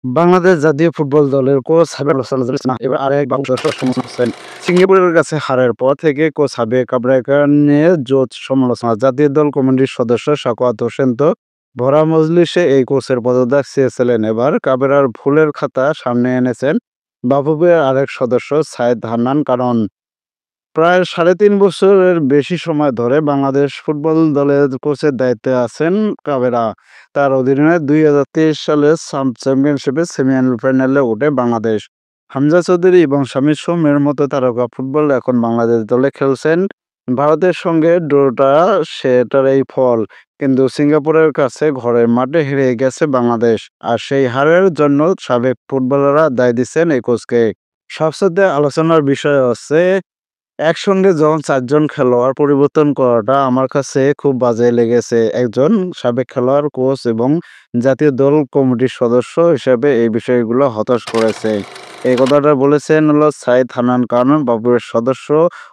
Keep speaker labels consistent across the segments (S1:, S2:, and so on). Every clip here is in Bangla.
S1: বাংলাদেশ জাতীয় ফুটবল দলের কোচ সাবেক আলোচনা এবার আরেক হোসেন সিঙ্গাপুরের কাছে হারের পর থেকে কোচ সাবেক কাবরেকার নিয়ে জোট সমালোচনা। জাতীয় দল কমিটির সদস্য সাখাওয়াত হোসেন তো ভরা মজলিসে এই কোচের পদত্যাগ চেয়েছিলেন। এবার কাবেরার ভুলের খাতা সামনে এনেছেন বাফুফের আরেক সদস্য সাইদ হান্নান। কারণ প্রায় ৩.৫ বছরের বেশি সময় ধরে বাংলাদেশ ফুটবল দলের কোচের দায়িত্বে আছেন কাবেরা। তার অধীনে ২০২৩ সালে চ্যাম্পিয়নশিপে সেমিফাইনালে ওঠে বাংলাদেশ। হামজা চৌধুরী এবং শামির সোমের মতো তারকা ফুটবল এখন বাংলাদেশ দলে খেলছেন। ভারতের সঙ্গে ড্রটা সেটার এই ফল। কিন্তু সিঙ্গাপুরের কাছে ঘরের মাঠে হেরে গেছে বাংলাদেশ। আর সেই হারের জন্য সাবেক ফুটবলাররা দায় দিচ্ছেন এই কোচকে। সবচেয়ে আলোচনার বিষয় হচ্ছে একসঙ্গে যখন ৪ জন খেলোয়াড় পরিবর্তন করাটা আমার কাছে খুব বাজে লেগেছে। একজন সাবেক খেলোয়াড়, কোচ এবং জাতীয় দল কমিটির সদস্য হিসেবে এই বিষয়গুলো হতাশ করেছে। এই কথাটা বলেছেন সাইদ হান্নান খান, বাফুফের সদস্য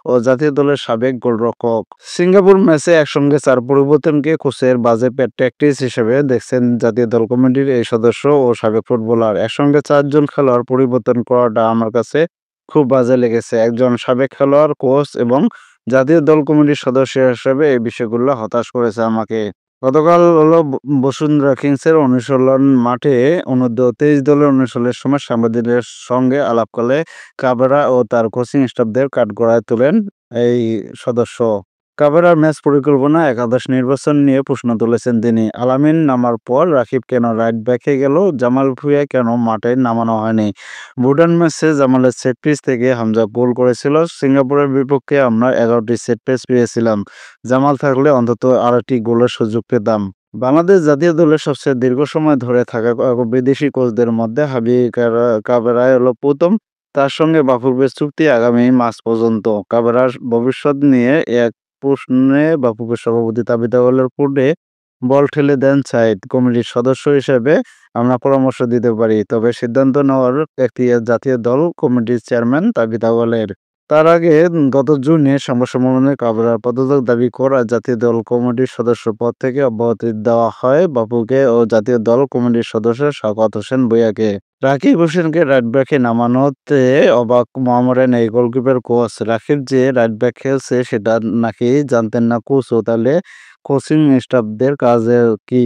S1: ও জাতীয় দলের সাবেক গোলরক্ষক। সিঙ্গাপুর ম্যাচে একসঙ্গে ৪ পরিবর্তনকে কোচের বাজে প্র্যাকটিস হিসেবে দেখছেন জাতীয় দল কমিটির এই সদস্য ও সাবেক ফুটবলার। একসঙ্গে ৪ জন খেলোয়াড় পরিবর্তন করাটা আমার কাছে খুব বাজে লেগেছে। একজন সাবেক খেলোয়াড়, কোচ এবং জাতীয় দল কমিটির সদস্য হিসেবে এই বিষয়গুলো হতাশ করেছে আমাকে। গতকাল বসুন্ধরা কিংসের অনুশীলন মাঠে অনূর্ধ্ব-২৩ দলের অনুশীলনের সময় সাংবাদিকদের সঙ্গে আলাপকালে কাবেরা ও তার কোচিং স্টাফদের কাঠগড়ায় তোলেন এই সদস্য। কাবেরার ম্যাচ পরিকল্পনা, একাদশ নির্বাচন নিয়ে প্রশ্ন তুলেছেন তিনি। আলামিন নামার পর রাকিব কেন রাইট ব্যাকে গেল? জামাল ভুঁইয়া কেন মাঠে নামানো হয়নি? ভুটান ম্যাচে জামালের সেট পিস থেকে হামজা গোল করেছিল। সিঙ্গাপুরের বিপক্ষে আমরা ১১টি সেট পিস পেয়েছিলাম। জামাল থাকলে অন্তত আরেকটি গোলের সুযোগ পেতাম। বাংলাদেশ জাতীয় দলের সবচেয়ে দীর্ঘ সময় ধরে থাকা বিদেশি কোচদের মধ্যে হাবি কাবেরাই হলো প্রথম। তার সঙ্গে বাফুফের চুক্তি আগামী মার্চ পর্যন্ত। কাবেরার ভবিষ্যৎ নিয়ে এক প্রশ্নে বাফুফের সভাপতি তাবিথ আউয়ালের কোর্টে বল ঠেলে দেন সাইদ। কমিটির সদস্য হিসেবে আমরা পরামর্শ দিতে পারি, তবে সিদ্ধান্ত নেওয়ার এখতিয়ার জাতীয় দল কমিটির চেয়ারম্যান তাবিথ আউয়ালের। তার আগে গত জুনে সংবাদ সম্মেলনে কাবেরার পদত্যাগ দাবি করা জাতীয় দল কমিটির সদস্য পদ থেকে অব্যাহতি দেওয়া হয় বাফুফে ও জাতীয় দল কমিটির সদস্য সাখাওয়াত হোসেন ভূঁইয়াকে। রাকিব হোসেনকে রাইট ব্যাকে নামানোতে অবাক মোহামেডান এই গোলকিপার কোচ। রাকিব যে রাইট ব্যাক খেলছে সেটা নাকি জানতেন না কোচও। তাহলে কোচিং স্টাফদের কাজে কি?